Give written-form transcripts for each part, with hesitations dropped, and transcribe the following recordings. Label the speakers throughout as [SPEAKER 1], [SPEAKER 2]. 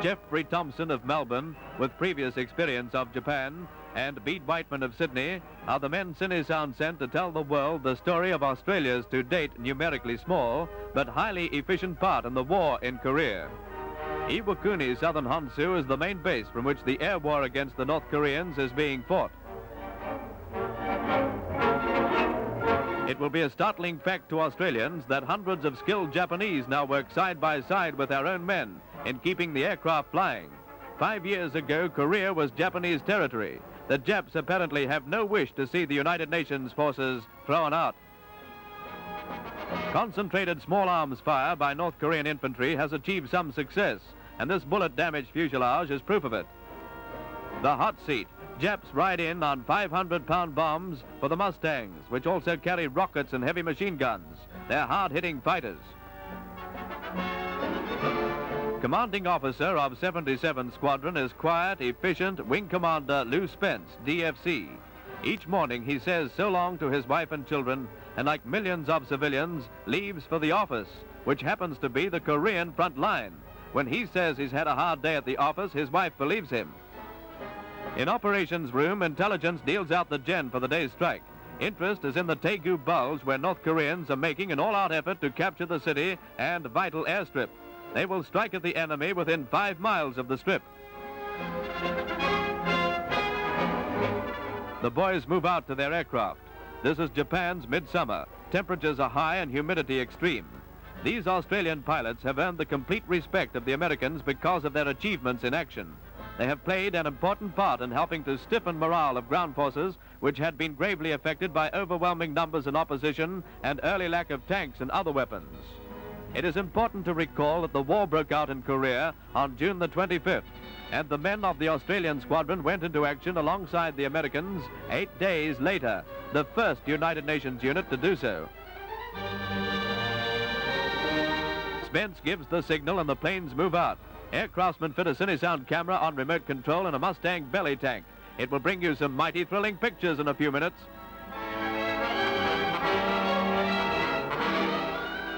[SPEAKER 1] Jeffrey Thompson of Melbourne, with previous experience of Japan, and Bede Whiteman of Sydney are the men Cinesound sent to tell the world the story of Australia's to date numerically small but highly efficient part in the war in Korea. Iwakuni Southern Honshu is the main base from which the air war against the North Koreans is being fought. It will be a startling fact to Australians that hundreds of skilled Japanese now work side by side with our own men in keeping the aircraft flying. 5 years ago, Korea was Japanese territory. The Japs apparently have no wish to see the United Nations forces thrown out. Concentrated small arms fire by North Korean infantry has achieved some success, and this bullet-damaged fuselage is proof of it. The hot seat. Japs ride in on 500-pound bombs for the Mustangs, which also carry rockets and heavy machine guns. They're hard-hitting fighters. Commanding officer of 77 Squadron is quiet, efficient Wing Commander Lou Spence, DFC. Each morning he says so long to his wife and children, and like millions of civilians, leaves for the office, which happens to be the Korean front line. When he says he's had a hard day at the office, his wife believes him. In operations room, intelligence deals out the gen for the day's strike. Interest is in the Daegu Bulge, where North Koreans are making an all-out effort to capture the city and vital airstrip. They will strike at the enemy within 5 miles of the strip. The boys move out to their aircraft. This is Japan's midsummer. Temperatures are high and humidity extreme. These Australian pilots have earned the complete respect of the Americans because of their achievements in action. They have played an important part in helping to stiffen morale of ground forces, which had been gravely affected by overwhelming numbers in opposition and early lack of tanks and other weapons. It is important to recall that the war broke out in Korea on June the 25th, and the men of the Australian squadron went into action alongside the Americans 8 days later, the first United Nations unit to do so. Spence gives the signal and the planes move out. Aircraftsmen fit a Cinesound camera on remote control and a Mustang belly tank. It will bring you some mighty thrilling pictures in a few minutes.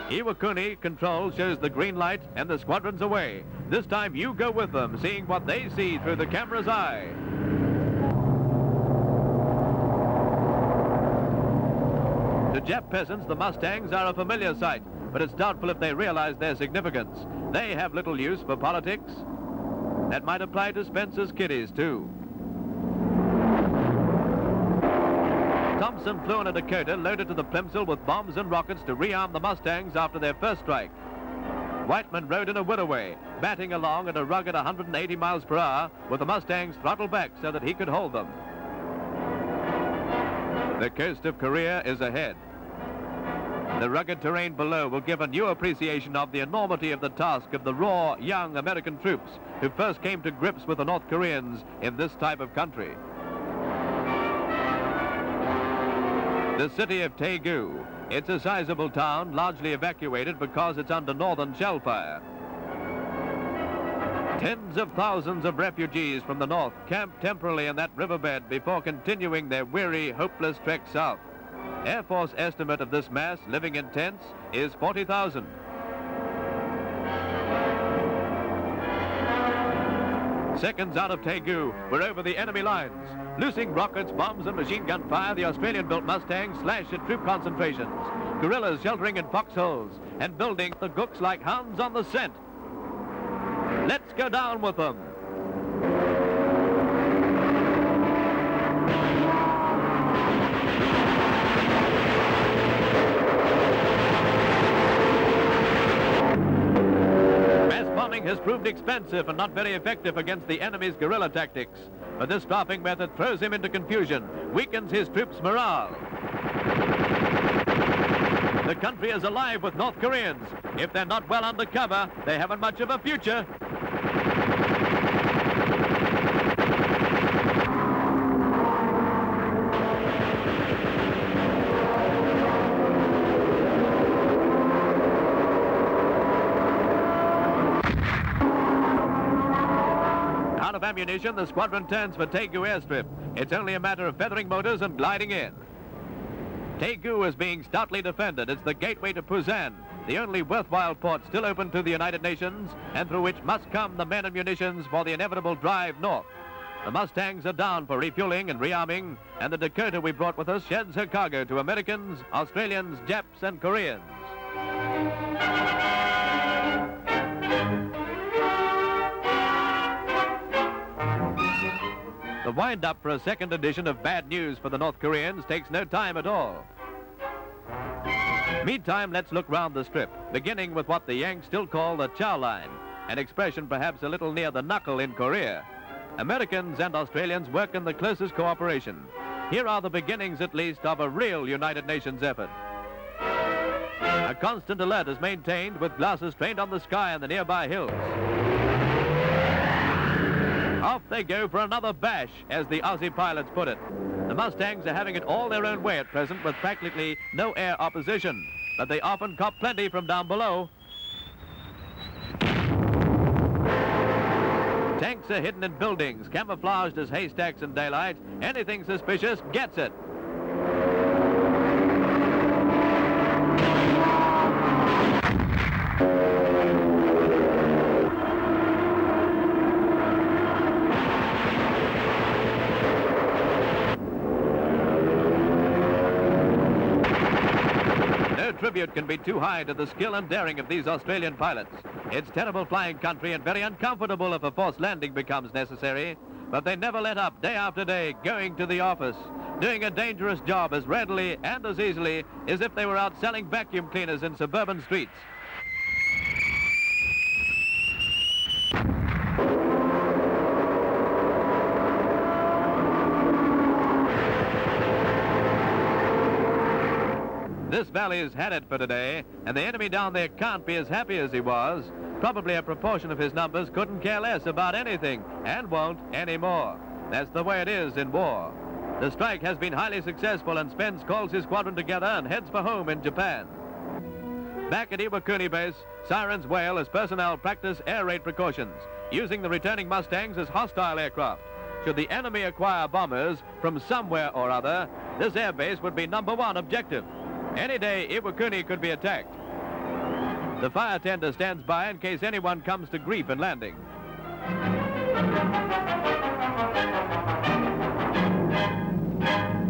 [SPEAKER 1] Iwakuni control shows the green light and the squadron's away. This time you go with them, seeing what they see through the camera's eye. To Jap peasants, the Mustangs are a familiar sight, but it's doubtful if they realize their significance. They have little use for politics. That might apply to Spence's kiddies, too. Thompson flew in a Dakota loaded to the Plimsoll with bombs and rockets to rearm the Mustangs after their first strike. Whiteman rode in a Widoway, batting along at a rugged 180 miles per hour with the Mustangs throttled back so that he could hold them. The coast of Korea is ahead. The rugged terrain below will give a new appreciation of the enormity of the task of the raw, young American troops who first came to grips with the North Koreans in this type of country. The city of Daegu. It's a sizable town, largely evacuated because it's under northern shell fire. Tens of thousands of refugees from the north camp temporarily in that riverbed before continuing their weary, hopeless trek south. Air Force estimate of this mass living in tents is 40,000. Seconds out of Daegu, we're over the enemy lines. Loosing rockets, bombs, and machine gun fire, the Australian-built Mustangs slash at troop concentrations. Guerrillas sheltering in foxholes and building the gooks like hounds on the scent. Let's go down with them. Has proved expensive and not very effective against the enemy's guerrilla tactics. But this dropping method throws him into confusion, weakens his troops' morale. The country is alive with North Koreans. If they're not well under cover, they haven't much of a future. Of ammunition, the squadron turns for Daegu airstrip. It's only a matter of feathering motors and gliding in. Daegu is being stoutly defended. It's the gateway to Busan. the only worthwhile port still open to the United Nations, and through which must come the men and munitions for the inevitable drive north. The Mustangs are down for refueling and rearming, and the Dakota we brought with us sheds her cargo to Americans, Australians, Japs, and Koreans. The wind-up for a second edition of Bad News for the North Koreans takes no time at all. Meantime, let's look round the strip, beginning with what the Yanks still call the chow line, an expression perhaps a little near the knuckle in Korea. Americans and Australians work in the closest cooperation. Here are the beginnings, at least, of a real United Nations effort. A constant alert is maintained with glasses trained on the sky and the nearby hills. Off they go for another bash, as the Aussie pilots put it. The Mustangs are having it all their own way at present with practically no air opposition, but they often cop plenty from down below. Tanks are hidden in buildings, camouflaged as haystacks in daylight. Anything suspicious gets it. No tribute can be too high to the skill and daring of these Australian pilots. It's terrible flying country and very uncomfortable if a forced landing becomes necessary, but they never let up day after day, going to the office, doing a dangerous job as readily and as easily as if they were out selling vacuum cleaners in suburban streets. This valley's had it for today, and the enemy down there can't be as happy as he was. Probably a proportion of his numbers couldn't care less about anything, and won't anymore. That's the way it is in war. The strike has been highly successful, and Spence calls his squadron together and heads for home in Japan. Back at Iwakuni base, sirens wail as personnel practice air raid precautions, using the returning Mustangs as hostile aircraft. Should the enemy acquire bombers from somewhere or other, this airbase would be #1 objective. Any day, Iwakuni could be attacked. The fire tender stands by in case anyone comes to grief in landing.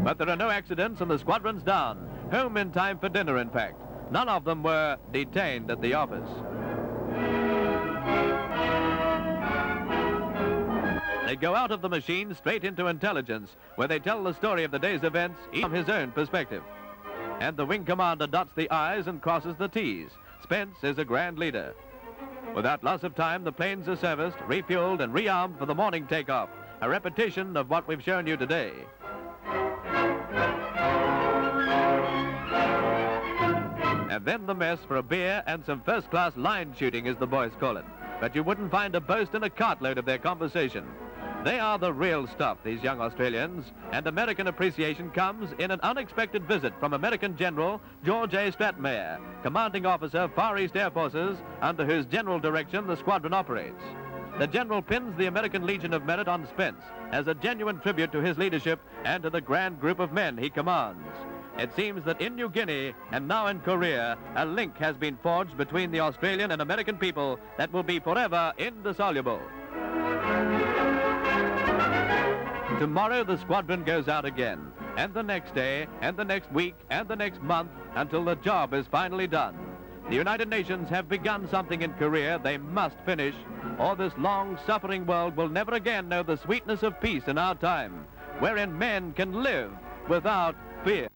[SPEAKER 1] But there are no accidents and the squadron's down. Home in time for dinner, in fact. None of them were detained at the office. They go out of the machine straight into intelligence, where they tell the story of the day's events each from his own perspective. And the wing commander dots the I's and crosses the T's. Spence is a grand leader. Without loss of time, the planes are serviced, refueled, and rearmed for the morning takeoff, a repetition of what we've shown you today. And then the mess for a beer and some first-class line shooting, as the boys call it. But you wouldn't find a boast in a cartload of their conversation. They are the real stuff, these young Australians, and American appreciation comes in an unexpected visit from American General George A. Stratmayer, commanding officer, Far East Air Forces, under whose general direction the squadron operates. The general pins the American Legion of Merit on Spence as a genuine tribute to his leadership and to the grand group of men he commands. It seems that in New Guinea and now in Korea, a link has been forged between the Australian and American people that will be forever indissoluble. Tomorrow the squadron goes out again, and the next day, and the next week, and the next month, until the job is finally done. The United Nations have begun something in Korea they must finish, or this long-suffering world will never again know the sweetness of peace in our time, wherein men can live without fear.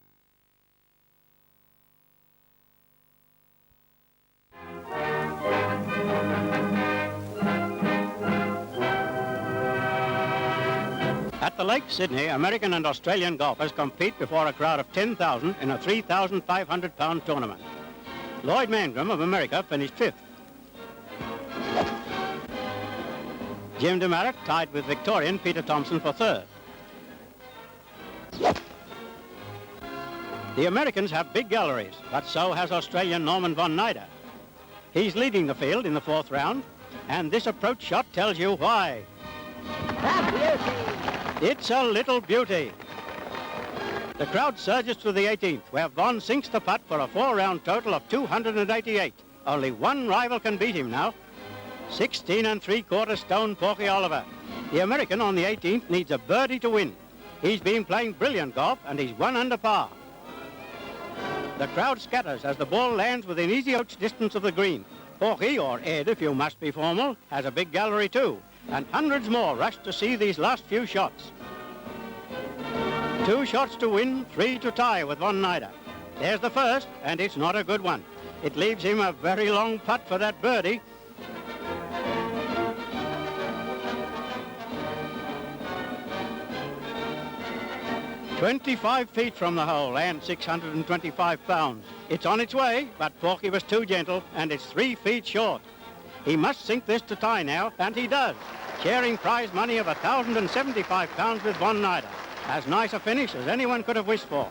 [SPEAKER 2] At the Lake Sydney, American and Australian golfers compete before a crowd of 10,000 in a 3,500-pound tournament. Lloyd Mangrum of America finished 5th. Jim DeMarick tied with Victorian Peter Thompson for 3rd. The Americans have big galleries, but so has Australian Norman von Nyder. He's leading the field in the 4th round, and this approach shot tells you why.
[SPEAKER 3] The beauty!
[SPEAKER 2] It's a little beauty. The crowd surges to the 18th, where Vaughan sinks the putt for a 4-round total of 288. Only one rival can beat him now. 16 3/4 stone Porky Oliver. The American on the 18th needs a birdie to win. He's been playing brilliant golf and he's 1 under par. The crowd scatters as the ball lands within easy ouch distance of the green. Porky, or Ed if you must be formal, has a big gallery too, and hundreds more rush to see these last few shots. 2 shots to win, 3 to tie with Von Nider. There's the first, and it's not a good one. It leaves him a very long putt for that birdie. "25 feet from the hole and 625 pounds. It's on its way, but Porky was too gentle, and it's 3 feet short. He must sink this to tie now, and he does, sharing prize money of £1,075 with Von Nider. As nice a finish as anyone could have wished for.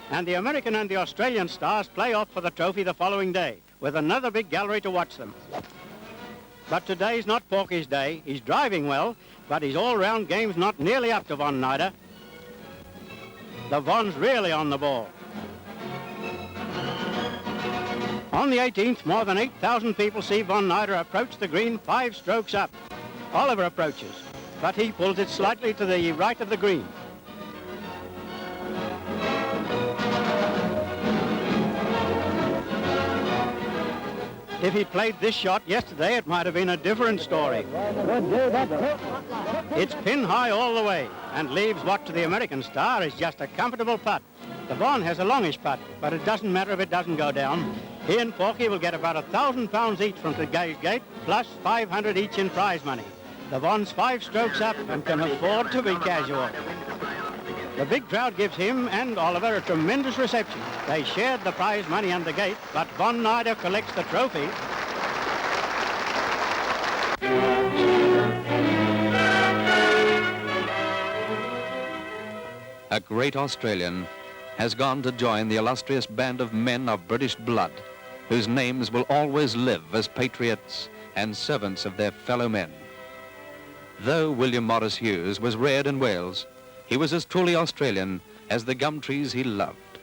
[SPEAKER 2] And the American and the Australian stars play off for the trophy the following day, with another big gallery to watch them. But today's not Porky's day. He's driving well, but his all-round game's not nearly up to Von Nider. The Von's really on the ball. On the 18th, more than 8,000 people see Von Nider approach the green 5 strokes up. Oliver approaches, but he pulls it slightly to the right of the green. If he played this shot yesterday, it might have been a different story. It's pin high all the way and leaves what to the American star is just a comfortable putt. The Von has a longish putt, but it doesn't matter if it doesn't go down. He and Porky will get about £1,000 each from today's gate, plus 500 each in prize money. The Von's 5 strokes up and can afford to be casual. The big crowd gives him and Oliver a tremendous reception. They shared the prize money and the gate, but Von Nider collects the trophy.
[SPEAKER 1] A great Australian has gone to join the illustrious band of men of British blood, whose names will always live as patriots and servants of their fellow men. Though William Morris Hughes was reared in Wales, he was as truly Australian as the gum trees he loved.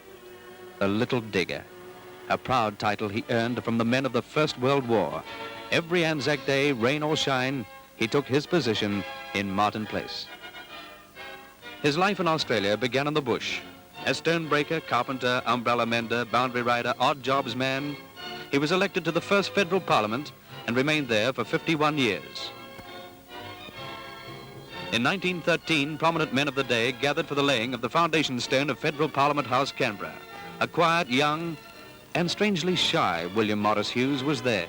[SPEAKER 1] The Little Digger, a proud title he earned from the men of the First World War. Every Anzac Day, rain or shine, he took his position in Martin Place. His life in Australia began in the bush. As stonebreaker, carpenter, umbrella mender, boundary rider, odd jobs man, he was elected to the first federal parliament and remained there for 51 years. In 1913, prominent men of the day gathered for the laying of the foundation stone of Federal Parliament House, Canberra. A quiet, young, and strangely shy William Morris Hughes was there.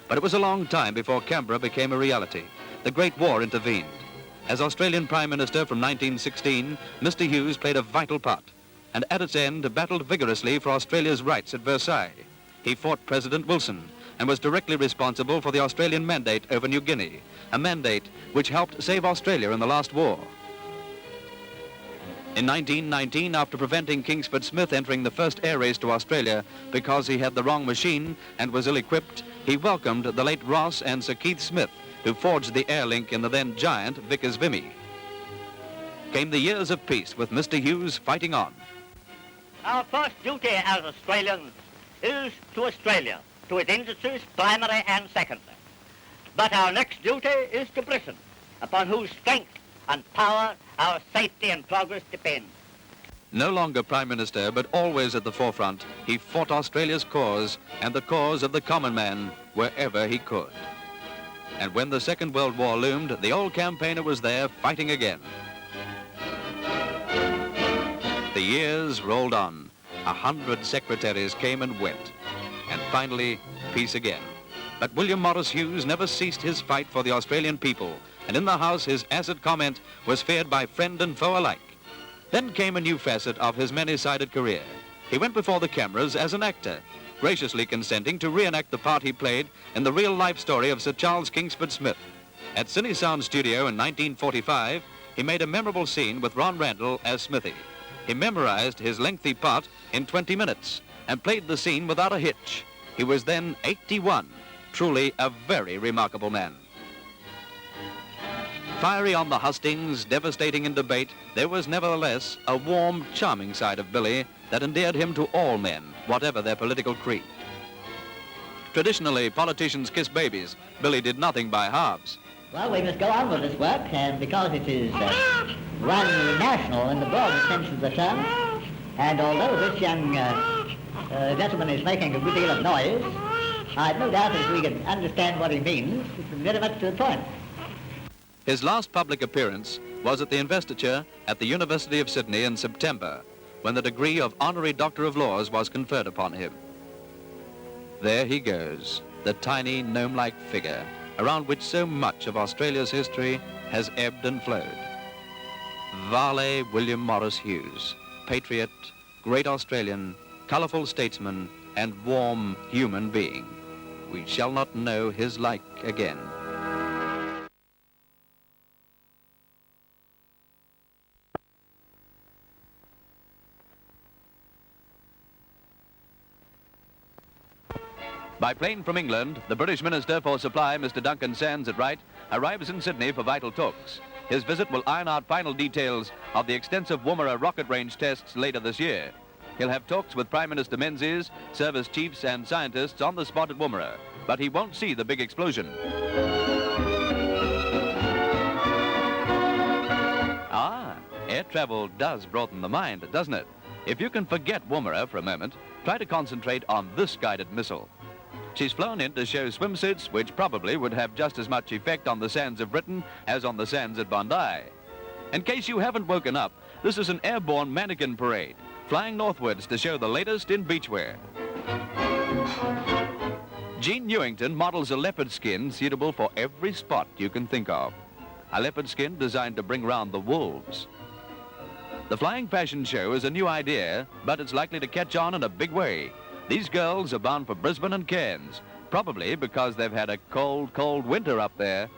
[SPEAKER 1] But it was a long time before Canberra became a reality. The Great War intervened. As Australian Prime Minister from 1916, Mr. Hughes played a vital part, and at its end battled vigorously for Australia's rights at Versailles. He fought President Wilson and was directly responsible for the Australian mandate over New Guinea, a mandate which helped save Australia in the last war. In 1919, after preventing Kingsford Smith entering the first air race to Australia because he had the wrong machine and was ill-equipped, he welcomed the late Ross and Sir Keith Smith, who forged the air link in the then giant Vickers Vimy. Came the years of peace with Mr. Hughes fighting on.
[SPEAKER 3] Our first duty as Australians is to Australia, to its industries, primary and secondary. But our next duty is to Britain, upon whose strength and power our safety and progress depend.
[SPEAKER 1] No longer Prime Minister, but always at the forefront, he fought Australia's cause and the cause of the common man wherever he could. And when the Second World War loomed, the old campaigner was there fighting again. The years rolled on. 100 secretaries came and went. And finally, peace again. But William Morris Hughes never ceased his fight for the Australian people, and in the House his acid comment was feared by friend and foe alike. Then came a new facet of his many-sided career. He went before the cameras as an actor, graciously consenting to reenact the part he played in the real-life story of Sir Charles Kingsford Smith. At Cinesound studio in 1945, he made a memorable scene with Ron Randall as Smithy. He memorized his lengthy part in 20 minutes and played the scene without a hitch. He was then 81, truly a very remarkable man. Fiery on the hustings, devastating in debate, there was nevertheless a warm, charming side of Billy that endeared him to all men, whatever their political creed. Traditionally, politicians kiss babies. Billy did nothing by halves.
[SPEAKER 4] Well, we must go on with this work, and because it is one national in the broadest sense of the term, and although this young gentleman is making a good deal of noise, I have no doubt that if we can understand what he means, it's very much to the point.
[SPEAKER 1] His last public appearance was at the investiture at the University of Sydney in September, when the degree of Honorary Doctor of Laws was conferred upon him. There he goes, the tiny gnome-like figure around which so much of Australia's history has ebbed and flowed. Varley William Morris Hughes, patriot, great Australian, colourful statesman, and warm human being. We shall not know his like again. By plane from England, the British Minister for Supply, Mr. Duncan Sands at Wright, arrives in Sydney for vital talks. His visit will iron out final details of the extensive Woomera rocket range tests later this year. He'll have talks with Prime Minister Menzies, service chiefs and scientists on the spot at Woomera, but he won't see the big explosion. Air travel does broaden the mind, doesn't it? If you can forget Woomera for a moment, try to concentrate on this guided missile. She's flown in to show swimsuits which probably would have just as much effect on the sands of Britain as on the sands at Bondi. In case you haven't woken up, this is an airborne mannequin parade, flying northwards to show the latest in beachwear. Jean Newington models a leopard skin suitable for every spot you can think of. A leopard skin designed to bring round the wolves. The flying fashion show is a new idea, but it's likely to catch on in a big way. These girls are bound for Brisbane and Cairns, probably because they've had a cold, cold winter up there.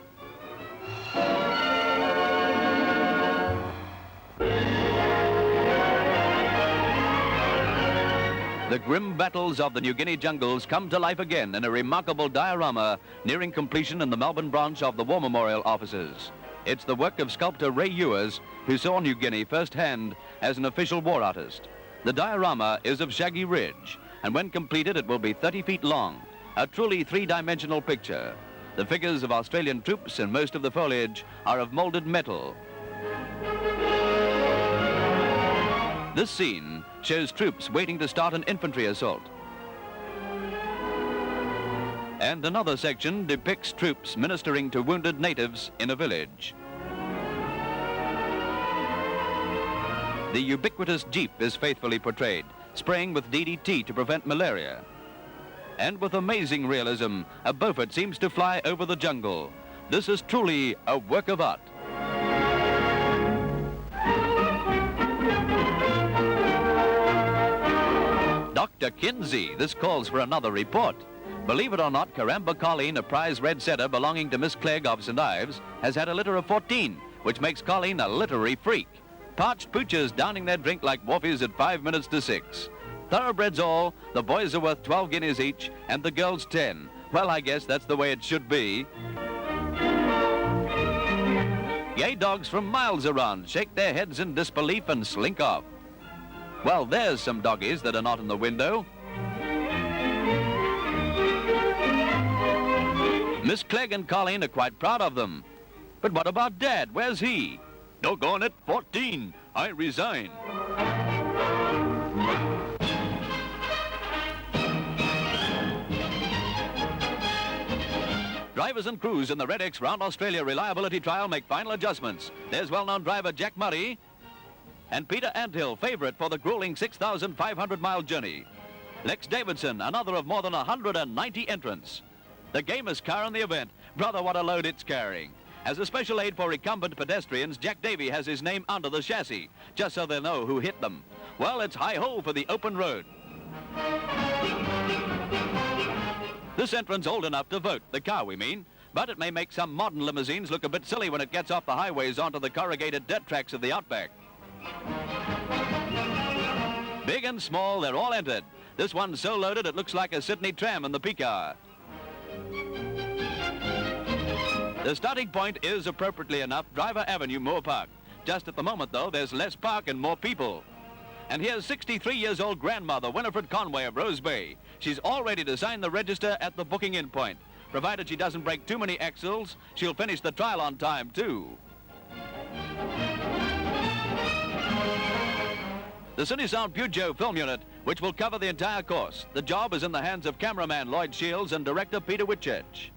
[SPEAKER 1] The grim battles of the New Guinea jungles come to life again in a remarkable diorama nearing completion in the Melbourne branch of the War Memorial offices. It's the work of sculptor Ray Ewers, who saw New Guinea firsthand as an official war artist. The diorama is of shaggy ridge, and when completed it will be 30 feet long, a truly three-dimensional picture. The figures of Australian troops and most of the foliage are of molded metal. This scene shows troops waiting to start an infantry assault. And another section depicts troops ministering to wounded natives in a village. The ubiquitous jeep is faithfully portrayed, spraying with DDT to prevent malaria. And with amazing realism, a Beaufort seems to fly over the jungle. This is truly a work of art. Dr. Kinsey, this calls for another report. Believe it or not, Caramba Colleen, a prize red setter belonging to Miss Clegg of St. Ives, has had a litter of 14, which makes Colleen a literary freak. Parched poochers downing their drink like whoofies at 5 minutes to 6. Thoroughbreds all, the boys are worth 12 guineas each, and the girls 10. Well, I guess that's the way it should be. Gay dogs from miles around shake their heads in disbelief and slink off. Well, there's some doggies that are not in the window. Miss Clegg and Colleen are quite proud of them. But what about Dad? Where's he? Doggone it, 14. I resign. Drivers and crews in the Red X Round Australia Reliability Trial make final adjustments. There's well-known driver Jack Murray and Peter Anthill, favourite for the grueling 6,500-mile journey. Lex Davidson, another of more than 190 entrants. The gamest car in the event. Brother, what a load it's carrying. As a special aid for recumbent pedestrians, Jack Davey has his name under the chassis, just so they'll know who hit them. Well, it's hi-ho for the open road. This entrant's old enough to vote, the car we mean, but it may make some modern limousines look a bit silly when it gets off the highways onto the corrugated dirt tracks of the outback. Big and small, they're all entered. This one's so loaded it looks like a Sydney tram in the peak hour. The starting point is, appropriately enough, Driver Avenue, Moore Park. Just at the moment, though, there's less park and more people. And here's 63-years-old grandmother Winifred Conway of Rose Bay. She's all ready to sign the register at the booking-in point. Provided she doesn't break too many axles, she'll finish the trial on time, too. The Cinesound Pujo film unit, which will cover the entire course. The job is in the hands of cameraman Lloyd Shields and director Peter Whitchurch.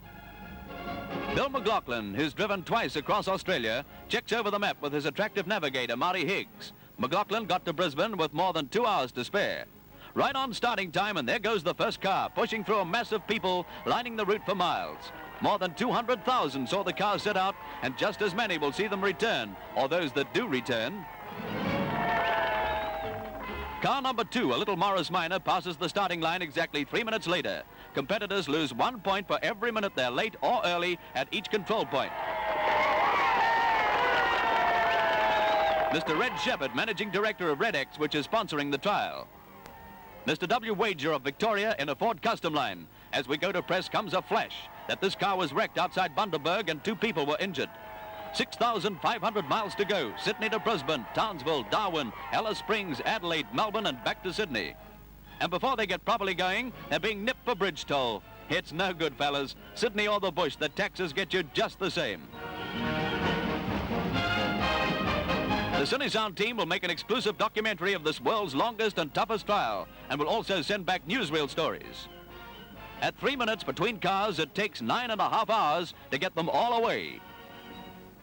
[SPEAKER 1] Bill McLaughlin, who's driven twice across Australia, checks over the map with his attractive navigator, Marty Higgs. McLaughlin got to Brisbane with more than 2 hours to spare. Right on starting time, and there goes the first car, pushing through a mass of people, lining the route for miles. More than 200,000 saw the car set out, and just as many will see them return, or those that do return. Car number 2, a little Morris Minor, passes the starting line exactly 3 minutes later. Competitors lose 1 point for every minute they're late or early at each control point. Mr. Red Shepherd, managing director of Red-X, which is sponsoring the trial. Mr. W. Wager of Victoria in a Ford Custom Line. As we go to press comes a flash that this car was wrecked outside Bundaberg and 2 people were injured. 6,500 miles to go. Sydney to Brisbane, Townsville, Darwin, Alice Springs, Adelaide, Melbourne and back to Sydney. And before they get properly going, they're being nipped for bridge toll. It's no good, fellas. Sydney or the bush, the taxes get you just the same. The Cinesound team will make an exclusive documentary of this world's longest and toughest trial and will also send back newsreel stories. At 3 minutes between cars, it takes 9.5 hours to get them all away.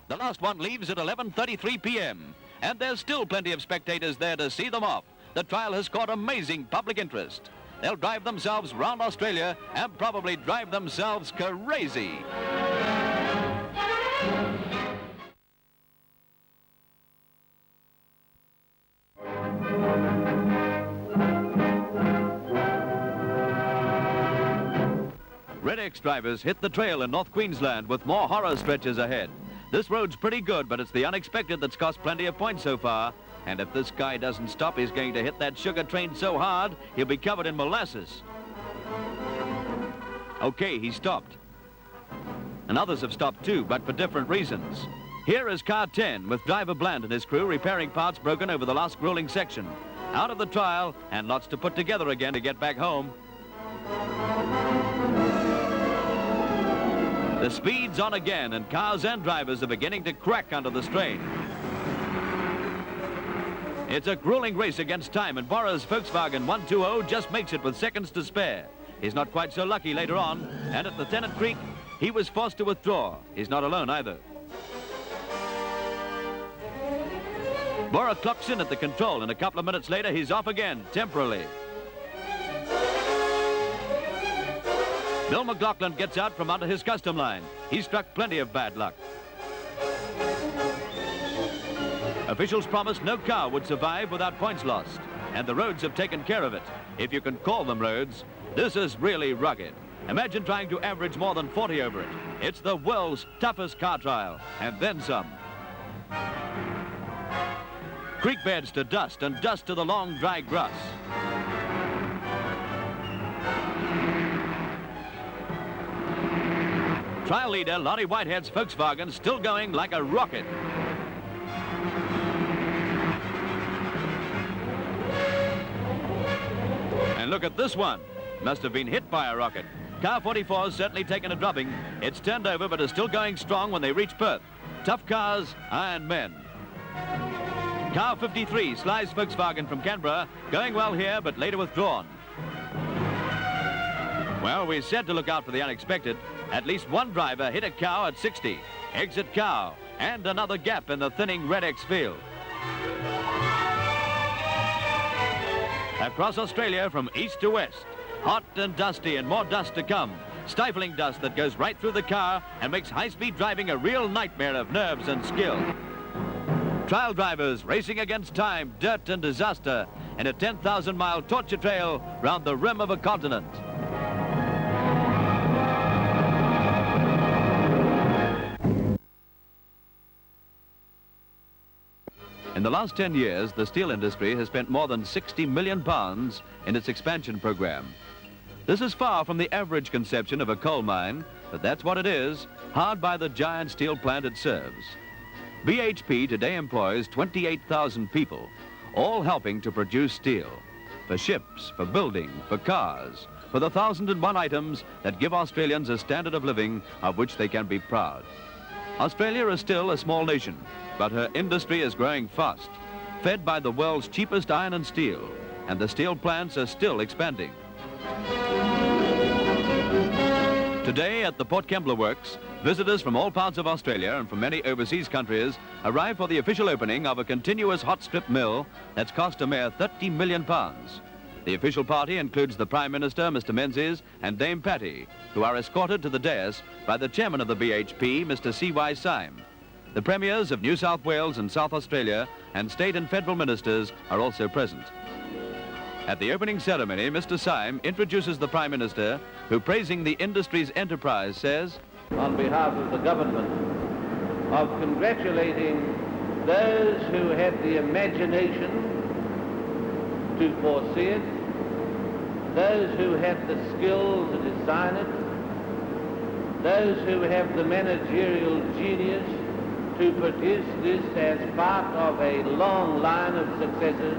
[SPEAKER 1] The last one leaves at 11:33 p.m. and there's still plenty of spectators there to see them off. The trial has caught amazing public interest. They'll drive themselves round Australia and probably drive themselves crazy. Red-X drivers hit the trail in North Queensland with more horror stretches ahead. This road's pretty good, but it's the unexpected that's cost plenty of points so far. And if this guy doesn't stop, he's going to hit that sugar train so hard, he'll be covered in molasses. Okay, he stopped. And others have stopped too, but for different reasons. Here is car 10 with driver Bland and his crew repairing parts broken over the last grueling section. Out of the trial and lots to put together again to get back home. The speed's on again, and cars and drivers are beginning to crack under the strain. It's a grueling race against time, and Borra's Volkswagen 120 just makes it with seconds to spare. He's not quite so lucky later on, and at the Tennant Creek, he was forced to withdraw. He's not alone either. Borra clocks in at the control, and a couple of minutes later, he's off again, temporarily. Bill McLaughlin gets out from under his custom line. He struck plenty of bad luck. Officials promised no car would survive without points lost, and the roads have taken care of it, if you can call them roads. This is really rugged. Imagine trying to average more than 40 over it. It's the world's toughest car trial, and then some. Creek beds to dust, and dust to the long, dry grass. Trial leader Lonnie Whitehead's Volkswagen still going like a rocket. And look at this one. Must have been hit by a rocket. Car 44's certainly taken a drubbing. It's turned over but is still going strong when they reach Perth. Tough cars, iron men. Car 53, Sly's Volkswagen from Canberra, going well here but later withdrawn. Well, we said to look out for the unexpected. At least one driver hit a cow at 60. Exit cow, and another gap in the thinning Red-X field. Across Australia from east to west, hot and dusty and more dust to come. Stifling dust that goes right through the car and makes high-speed driving a real nightmare of nerves and skill. Trial drivers racing against time, dirt and disaster in a 10,000-mile torture trail round the rim of a continent. In the last 10 years, the steel industry has spent more than £60 million in its expansion program. This is far from the average conception of a coal mine, but that's what it is, hard by the giant steel plant it serves. BHP today employs 28,000 people, all helping to produce steel. For ships, for building, for cars, for the 1,001 items that give Australians a standard of living of which they can be proud. Australia is still a small nation, but her industry is growing fast, fed by the world's cheapest iron and steel, and the steel plants are still expanding. Today at the Port Kembla Works, visitors from all parts of Australia and from many overseas countries arrive for the official opening of a continuous hot strip mill that's cost a mere £30 million. The official party includes the Prime Minister, Mr. Menzies, and Dame Patty, who are escorted to the dais by the chairman of the BHP, Mr. C.Y. Syme. The premiers of New South Wales and South Australia and state and federal ministers are also present. At the opening ceremony, Mr. Syme introduces the Prime Minister, who, praising the industry's enterprise, says,
[SPEAKER 5] on behalf of the government, of congratulating those who had the imagination to foresee it, those who had the skill to design it, those who have the managerial genius to produce this as part of a long line of successes,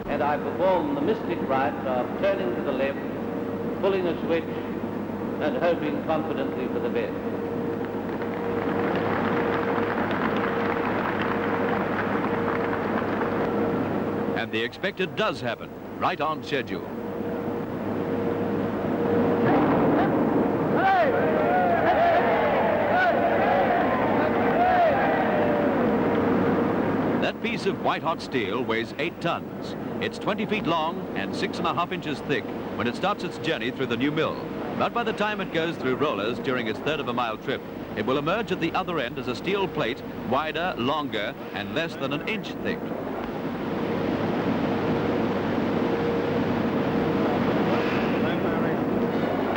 [SPEAKER 5] and I perform the mystic rite of turning to the left, pulling a switch, and hoping confidently for the best.
[SPEAKER 1] And the expected does happen, right on schedule. That piece of white-hot steel weighs 8 tons. It's 20 feet long and 6.5 inches thick when it starts its journey through the new mill. But by the time it goes through rollers during its third of a mile trip, it will emerge at the other end as a steel plate, wider, longer, and less than an inch thick.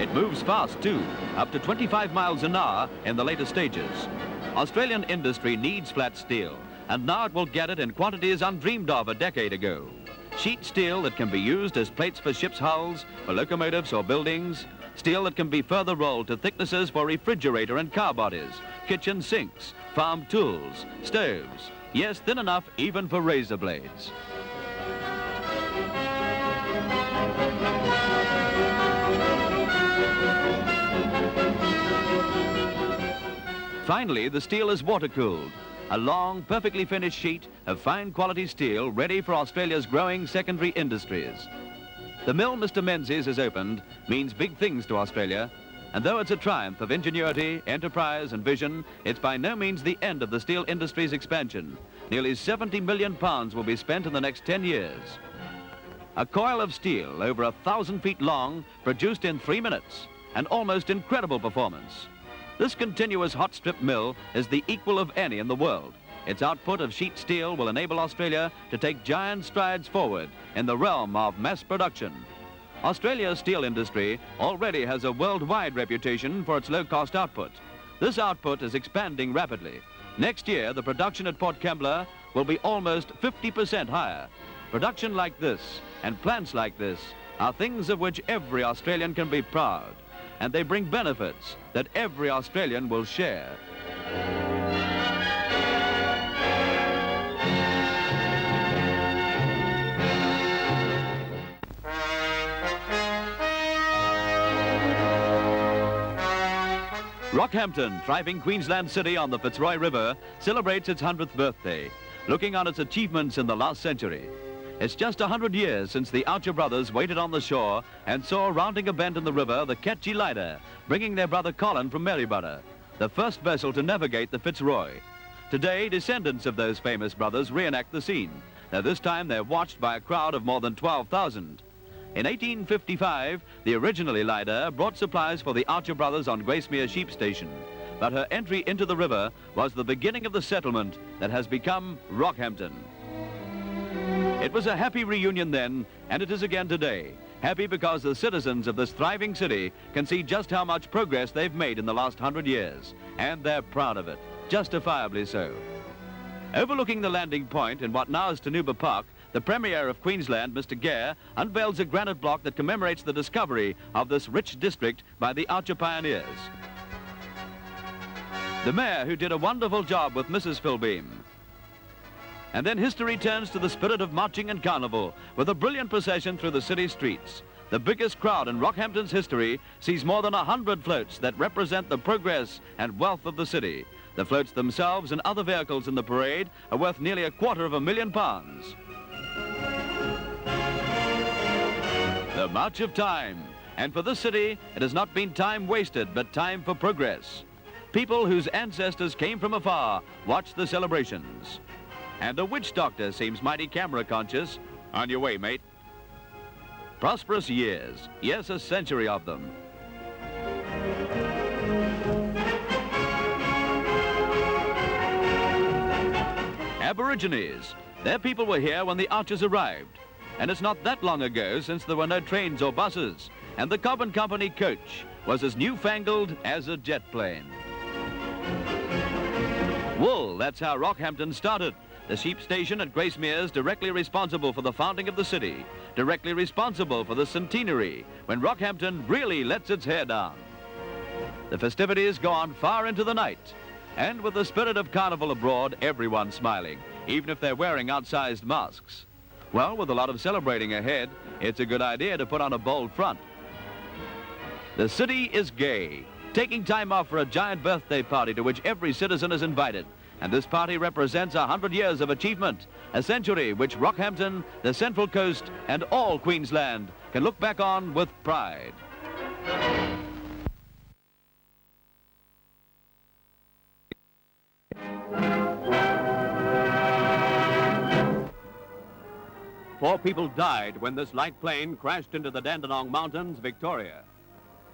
[SPEAKER 1] It moves fast, too, up to 25 miles an hour in the later stages. Australian industry needs flat steel, and now it will get it in quantities undreamed of a decade ago. Sheet steel that can be used as plates for ships' hulls, for locomotives or buildings. Steel that can be further rolled to thicknesses for refrigerator and car bodies, kitchen sinks, farm tools, stoves. Yes, thin enough even for razor blades. Finally, the steel is water-cooled. A long, perfectly finished sheet of fine quality steel ready for Australia's growing secondary industries. The mill Mr. Menzies has opened means big things to Australia, and though it's a triumph of ingenuity, enterprise and vision, it's by no means the end of the steel industry's expansion. Nearly £70 million will be spent in the next 10 years. A coil of steel over 1,000 feet long, produced in 3 minutes, an almost incredible performance. This continuous hot strip mill is the equal of any in the world. Its output of sheet steel will enable Australia to take giant strides forward in the realm of mass production. Australia's steel industry already has a worldwide reputation for its low-cost output. This output is expanding rapidly. Next year, the production at Port Kembla will be almost 50% higher. Production like this and plants like this are things of which every Australian can be proud, and they bring benefits that every Australian will share. Rockhampton, thriving Queensland city on the Fitzroy River, celebrates its 100th birthday, looking on its achievements in the last century. It's just 100 years since the Archer brothers waited on the shore and saw rounding a bend in the river the Ketchy Lighter, bringing their brother Colin from Maryborough, the first vessel to navigate the Fitzroy. Today, descendants of those famous brothers reenact the scene. Now this time they're watched by a crowd of more than 12,000. In 1855, the originally Lighter brought supplies for the Archer brothers on Gracemere Sheep Station, but her entry into the river was the beginning of the settlement that has become Rockhampton. It was a happy reunion then, and it is again today. Happy because the citizens of this thriving city can see just how much progress they've made in the last 100 years, and they're proud of it, justifiably so. Overlooking the landing point in what now is Tanuba Park, the Premier of Queensland, Mr. Gare, unveils a granite block that commemorates the discovery of this rich district by the Archer pioneers. The mayor who did a wonderful job with Mrs. Philbeam. And then history turns to the spirit of marching and carnival with a brilliant procession through the city streets. The biggest crowd in Rockhampton's history sees more than 100 floats that represent the progress and wealth of the city. The floats themselves and other vehicles in the parade are worth nearly £250,000. The march of time. And for this city, it has not been time wasted, but time for progress. People whose ancestors came from afar watch the celebrations. And a witch doctor seems mighty camera conscious. On your way, mate. Prosperous years. Yes, a century of them. Aborigines. Their people were here when the archers arrived. And it's not that long ago since there were no trains or buses. And the Cobb and Company coach was as newfangled as a jet plane. Wool, that's how Rockhampton started. The sheep station at Gracemere's directly responsible for the founding of the city, directly responsible for the centenary, when Rockhampton really lets its hair down. The festivities go on far into the night, and with the spirit of carnival abroad, everyone's smiling, even if they're wearing outsized masks. Well, with a lot of celebrating ahead, it's a good idea to put on a bold front. The city is gay, taking time off for a giant birthday party to which every citizen is invited. And this party represents 100 years of achievement, a century which Rockhampton, the Central Coast, and all Queensland can look back on with pride. Four people died when this light plane crashed into the Dandenong Mountains, Victoria.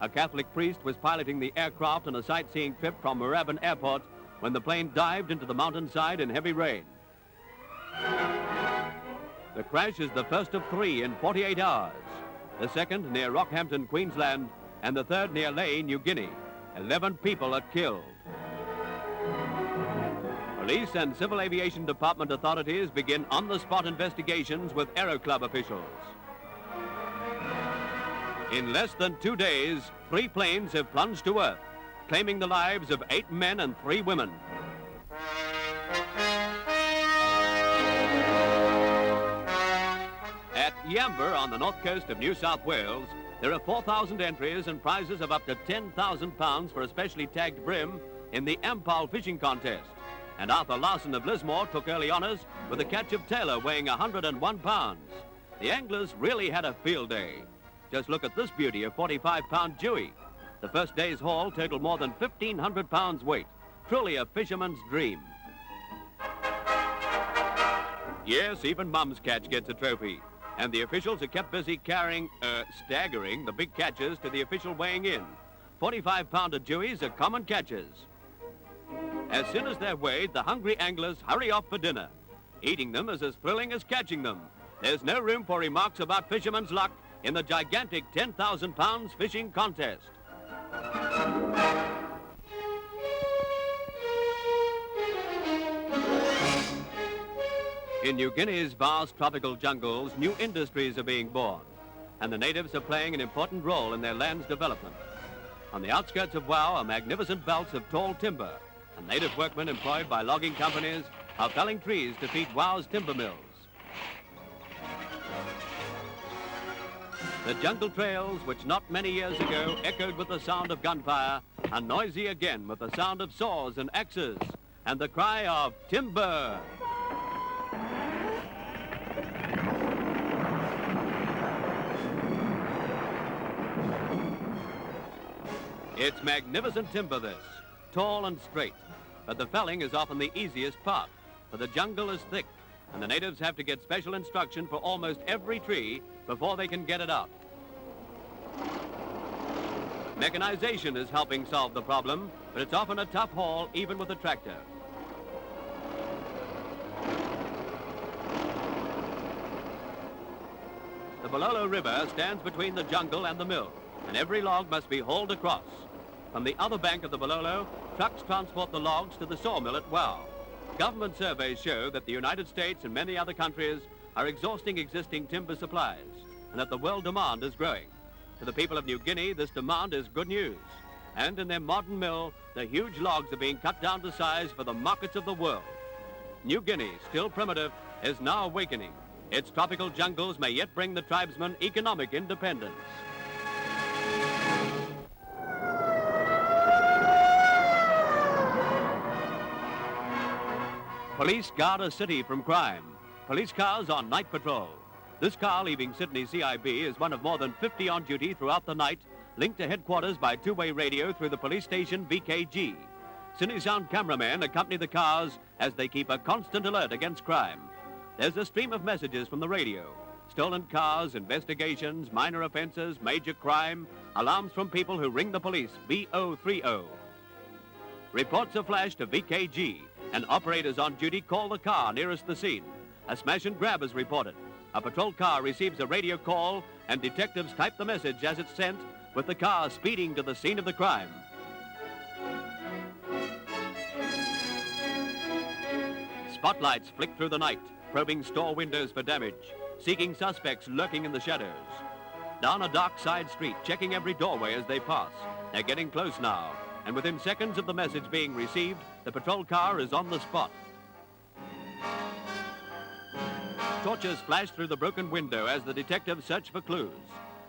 [SPEAKER 1] A Catholic priest was piloting the aircraft on a sightseeing trip from Moorabbin Airport when the plane dived into the mountainside in heavy rain. The crash is the first of 3 in 48 hours. The second near Rockhampton, Queensland, and the third near Lae, New Guinea. 11 people are killed. Police and Civil Aviation Department authorities begin on-the-spot investigations with Aero Club officials. In less than 2 days, 3 planes have plunged to earth, claiming the lives of 8 men and 3 women. At Yamba on the north coast of New South Wales, there are 4,000 entries and prizes of up to £10,000 for a specially tagged brim in the Ampal fishing contest. And Arthur Larson of Lismore took early honours with a catch of tailor weighing 101 pounds. The anglers really had a field day. Just look at this beauty, a 45-pound jewie. The first day's haul totaled more than 1,500 pounds weight. Truly a fisherman's dream. Yes, even Mum's catch gets a trophy. And the officials are kept busy staggering the big catches to the official weighing in. 45-pounder jewies are common catches. As soon as they're weighed, the hungry anglers hurry off for dinner. Eating them is as thrilling as catching them. There's no room for remarks about fishermen's luck in the gigantic 10,000 pounds fishing contest. In New Guinea's vast tropical jungles, new industries are being born, and the natives are playing an important role in their land's development. On the outskirts of Wau are magnificent belts of tall timber, and native workmen employed by logging companies are felling trees to feed Wau's timber mills. The jungle trails, which not many years ago echoed with the sound of gunfire, are noisy again with the sound of saws and axes and the cry of timber. It's magnificent timber, this, tall and straight, but the felling is often the easiest part, for the jungle is thick, and the natives have to get special instruction for almost every tree before they can get it out. Mechanization is helping solve the problem, but it's often a tough haul even with a tractor. The Bololo River stands between the jungle and the mill, and every log must be hauled across. From the other bank of the Bololo, trucks transport the logs to the sawmill at Wau. Government surveys show that the United States and many other countries are exhausting existing timber supplies, and that the world demand is growing. To the people of New Guinea, this demand is good news. And in their modern mill, the huge logs are being cut down to size for the markets of the world. New Guinea, still primitive, is now awakening. Its tropical jungles may yet bring the tribesmen economic independence. Police guard a city from crime. Police cars on night patrol. This car leaving Sydney CIB is one of more than 50 on duty throughout the night, linked to headquarters by two-way radio through the police station VKG. Cinesound cameramen accompany the cars as they keep a constant alert against crime. There's a stream of messages from the radio. Stolen cars, investigations, minor offenses, major crime, alarms from people who ring the police, BO30. Reports are flashed to VKG, and operators on duty call the car nearest the scene. A smash and grab is reported. A patrol car receives a radio call, and detectives type the message as it's sent, with the car speeding to the scene of the crime. Spotlights flick through the night, probing store windows for damage, seeking suspects lurking in the shadows. Down a dark side street, checking every doorway as they pass. They're getting close now, and within seconds of the message being received, the patrol car is on the spot. Torches flash through the broken window as the detectives search for clues.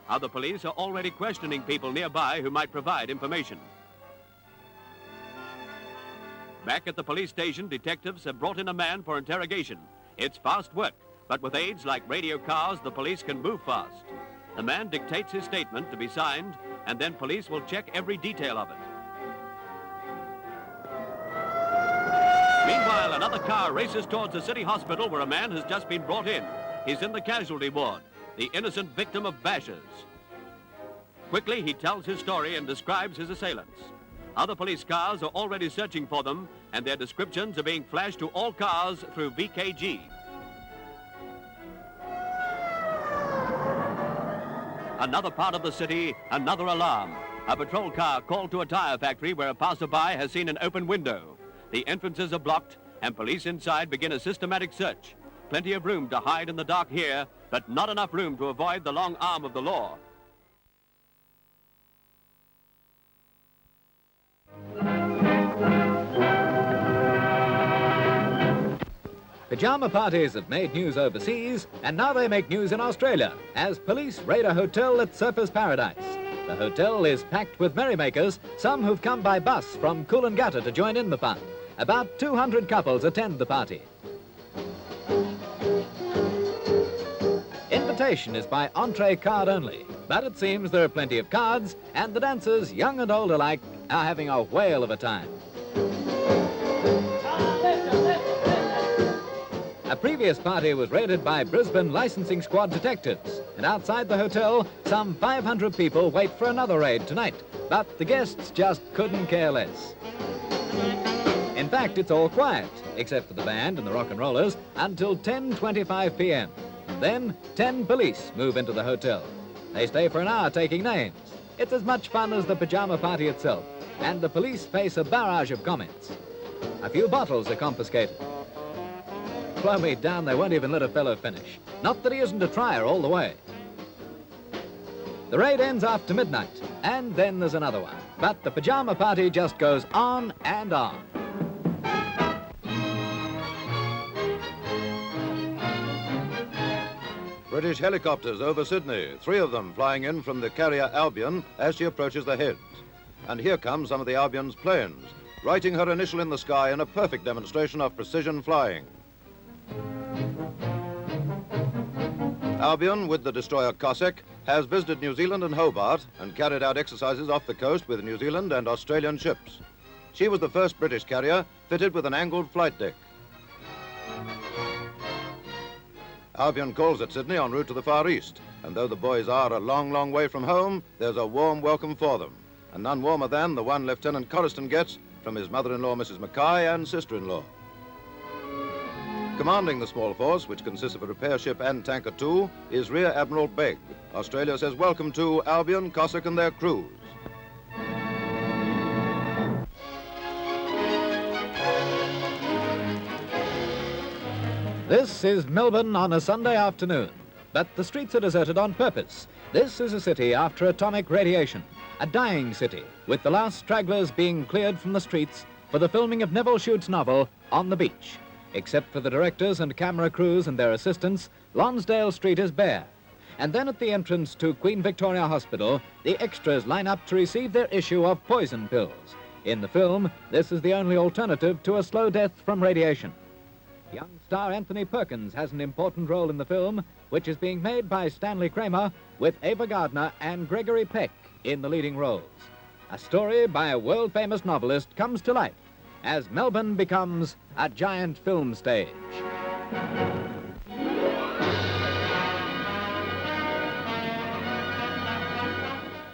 [SPEAKER 1] Other police are already questioning people nearby who might provide information. Back at the police station, detectives have brought in a man for interrogation. It's fast work, but with aids like radio cars, the police can move fast. The man dictates his statement to be signed, and then police will check every detail of it. Meanwhile, another car races towards the city hospital where a man has just been brought in. He's in the casualty ward, the innocent victim of bashes. Quickly, he tells his story and describes his assailants. Other police cars are already searching for them, and their descriptions are being flashed to all cars through VKG. Another part of the city, another alarm. A patrol car called to a tire factory where a passerby has seen an open window. The entrances are blocked, and police inside begin a systematic search. Plenty of room to hide in the dark here, but not enough room to avoid the long arm of the law.
[SPEAKER 6] Pyjama parties have made news overseas, and now they make news in Australia as police raid a hotel at Surfers Paradise. The hotel is packed with merrymakers, some who've come by bus from Coolangatta to join in the fun. About 200 couples attend the party. Invitation is by entree card only, but it seems there are plenty of cards, and the dancers, young and old alike, are having a whale of a time. A previous party was raided by Brisbane licensing squad detectives, and outside the hotel, some 500 people wait for another raid tonight, but the guests just couldn't care less. In fact, it's all quiet, except for the band and the rock and rollers, until 10:25 p.m. Then 10 police move into the hotel. They stay for an hour taking names. It's as much fun as the pyjama party itself, and the police face a barrage of comments. A few bottles are confiscated. Blow me down, they won't even let a fellow finish. Not that he isn't a trier all the way. The raid ends after midnight, and then there's another one. But the pyjama party just goes on and on.
[SPEAKER 7] British helicopters over Sydney, 3 of them flying in from the carrier Albion as she approaches the heads. And here come some of the Albion's planes, writing her initial in the sky in a perfect demonstration of precision flying. Albion, with the destroyer Cossack, has visited New Zealand and Hobart and carried out exercises off the coast with New Zealand and Australian ships. She was the first British carrier fitted with an angled flight deck. Albion calls at Sydney en route to the Far East, and though the boys are a long, long way from home, there's a warm welcome for them, and none warmer than the one Lieutenant Coriston gets from his mother-in-law, Mrs. Mackay, and sister-in-law. Commanding the small force, which consists of a repair ship and tanker too, is Rear Admiral Begg. Australia says welcome to Albion, Cossack and their crews.
[SPEAKER 6] This is Melbourne on a Sunday afternoon, but the streets are deserted on purpose. This is a city after atomic radiation. a dying city, with the last stragglers being cleared from the streets for the filming of Neville Shute's novel On the Beach. Except for the directors and camera crews and their assistants, Lonsdale Street is bare. And then at the entrance to Queen Victoria Hospital, the extras line up to receive their issue of poison pills. In the film, this is the only alternative to a slow death from radiation. Young star Anthony Perkins has an important role in the film, which is being made by Stanley Kramer with Ava Gardner and Gregory Peck in the leading roles. A story by a world-famous novelist comes to life as Melbourne becomes a giant film stage.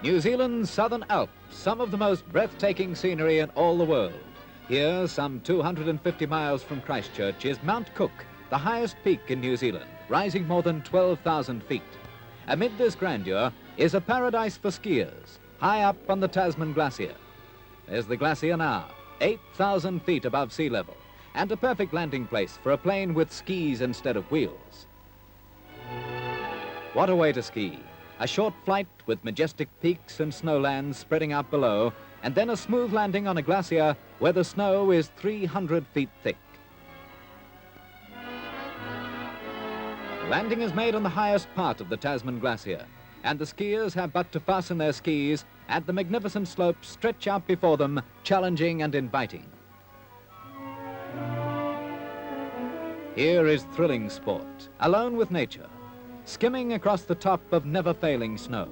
[SPEAKER 6] New Zealand's Southern Alps, some of the most breathtaking scenery in all the world. Here, some 250 miles from Christchurch, is Mount Cook, the highest peak in New Zealand, rising more than 12,000 feet. Amid this grandeur is a paradise for skiers, high up on the Tasman Glacier. There's the glacier now, 8,000 feet above sea level, and a perfect landing place for a plane with skis instead of wheels. What a way to ski. A short flight with majestic peaks and snowlands spreading out below, and then a smooth landing on a glacier where the snow is 300 feet thick. The landing is made on the highest part of the Tasman Glacier, and the skiers have but to fasten their skis, and the magnificent slopes stretch out before them, challenging and inviting. Here is thrilling sport, alone with nature, skimming across the top of never-failing snow.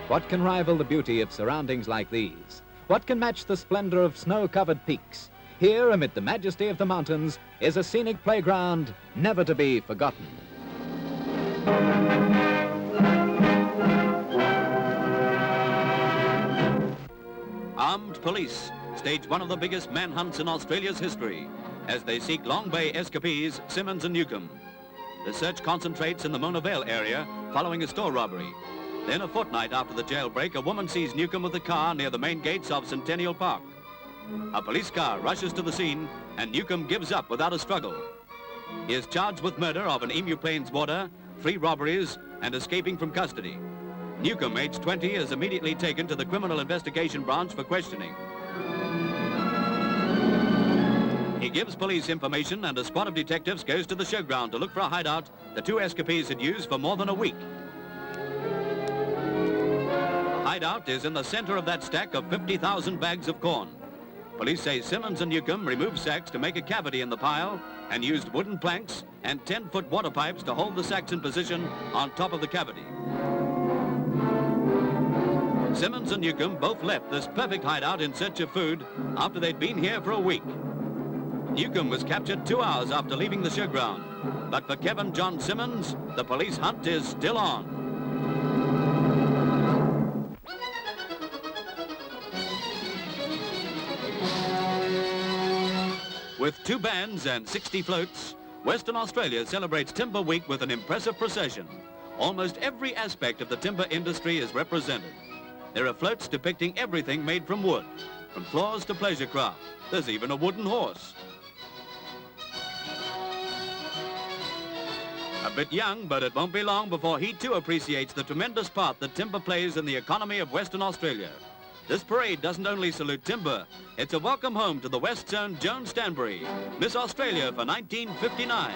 [SPEAKER 6] What can rival the beauty of surroundings like these? What can match the splendor of snow-covered peaks? Here, amid the majesty of the mountains, is a scenic playground never to be forgotten.
[SPEAKER 1] Armed police stage one of the biggest manhunts in Australia's history as they seek Long Bay escapees Simmons and Newcomb. The search concentrates in the Mona Vale area following a store robbery. Then a fortnight after the jailbreak, a woman sees Newcomb with a car near the main gates of Centennial Park. A police car rushes to the scene and Newcomb gives up without a struggle. He is charged with murder of an Emu Plains warder, 3 robberies, and escaping from custody. Newcomb, aged 20, is immediately taken to the Criminal Investigation Branch for questioning. He gives police information and a squad of detectives goes to the showground to look for a hideout the 2 escapees had used for more than a week. The hideout is in the center of that stack of 50,000 bags of corn. Police say Simmons and Newcomb removed sacks to make a cavity in the pile and used wooden planks and 10-foot water pipes to hold the sacks in position on top of the cavity. Simmons and Newcomb both left this perfect hideout in search of food after they'd been here for a week. Newcomb was captured 2 hours after leaving the showground. But for Kevin John Simmons, the police hunt is still on. With 2 bands and 60 floats, Western Australia celebrates Timber Week with an impressive procession. Almost every aspect of the timber industry is represented. There are floats depicting everything made from wood, from floors to pleasure craft. There's even a wooden horse. A bit young, but it won't be long before he too appreciates the tremendous part that timber plays in the economy of Western Australia. This parade doesn't only salute timber, it's a welcome home to the West's own Joan Stanbury, Miss Australia for 1959.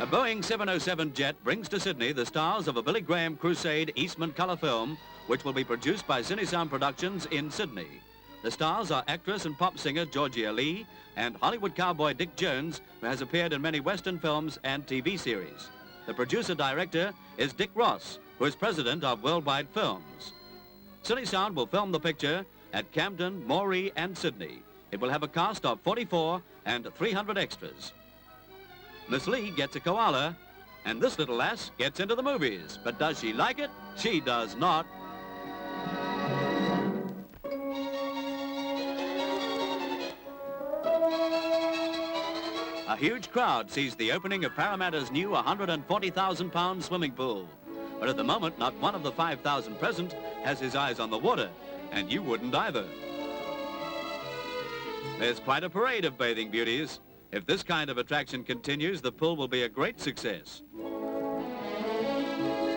[SPEAKER 1] A Boeing 707 jet brings to Sydney the stars of a Billy Graham Crusade Eastman colour film, which will be produced by Cinesound Productions in Sydney. The stars are actress and pop singer Georgia Lee and Hollywood cowboy Dick Jones, who has appeared in many Western films and TV series. The producer-director is Dick Ross, who is president of Worldwide Films. Cinesound will film the picture at Camden, Moree and Sydney. It will have a cast of 44 and 300 extras. Miss Lee gets a koala, and this little lass gets into the movies. But does she like it? She does not. A huge crowd sees the opening of Parramatta's new 140,000-pound swimming pool. But at the moment, not one of the 5,000 present has his eyes on the water, and you wouldn't either. There's quite a parade of bathing beauties. If this kind of attraction continues, the pool will be a great success.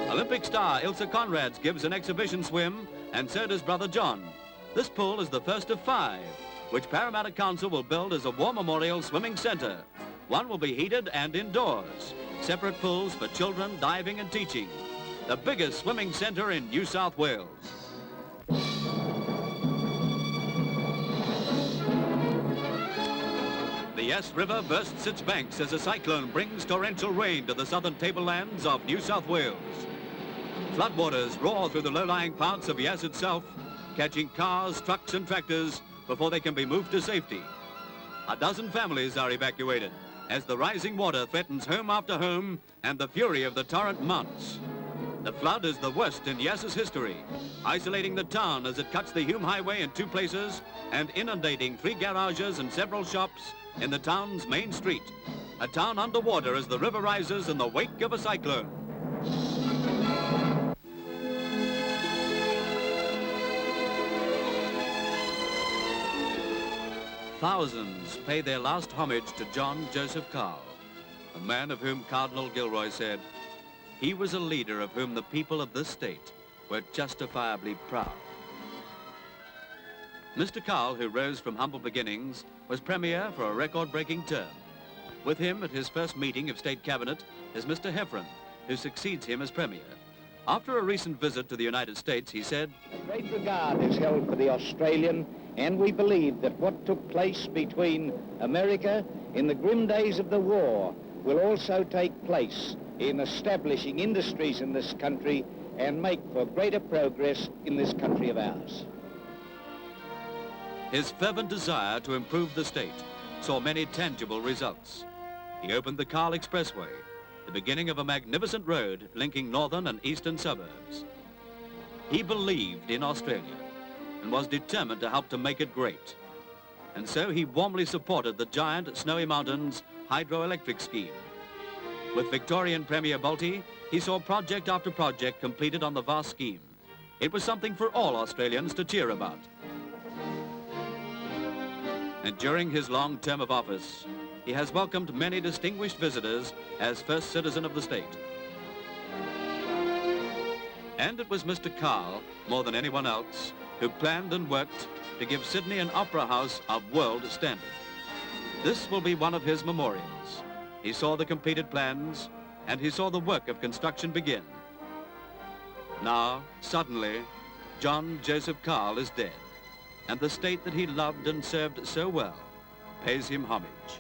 [SPEAKER 1] Olympic star Ilse Conrads gives an exhibition swim, and so does brother John. This pool is the first of 5, which Parramatta Council will build as a war memorial swimming centre. One will be heated and indoors. Separate pools for children, diving and teaching. The biggest swimming centre in New South Wales. The Yass River bursts its banks as a cyclone brings torrential rain to the southern tablelands of New South Wales. Floodwaters roar through the low-lying parts of Yass itself, catching cars, trucks and tractors before they can be moved to safety. A dozen families are evacuated as the rising water threatens home after home and the fury of the torrent mounts. The flood is the worst in Yass's history, isolating the town as it cuts the Hume Highway in 2 places and inundating 3 garages and several shops in the town's main street. A town underwater as the river rises in the wake of a cyclone. Thousands pay their last homage to John Joseph Carl, a man of whom Cardinal Gilroy said, "He was a leader of whom the people of this state were justifiably proud." Mr. Carl, who rose from humble beginnings, was Premier for a record-breaking term. With him at his first meeting of State Cabinet is Mr. Heffron, who succeeds him as Premier. After a recent visit to the United States, he said,
[SPEAKER 8] "A great regard is held for the Australian, and we believe that what took place between America in the grim days of the war will also take place in establishing industries in this country and make for greater progress in this country of ours."
[SPEAKER 1] His fervent desire to improve the state saw many tangible results. He opened the Carl Expressway, the beginning of a magnificent road linking northern and eastern suburbs. He believed in Australia and was determined to help to make it great. And so he warmly supported the giant Snowy Mountains hydroelectric scheme. With Victorian Premier Bolte, he saw project after project completed on the vast scheme. It was something for all Australians to cheer about. And during his long term of office, he has welcomed many distinguished visitors as first citizen of the state. And it was Mr. Carl, more than anyone else, who planned and worked to give Sydney an opera house of world standard. This will be one of his memorials. He saw the completed plans, and he saw the work of construction begin. Now, suddenly, John Joseph Carl is dead, and the state that he loved and served so well pays him homage.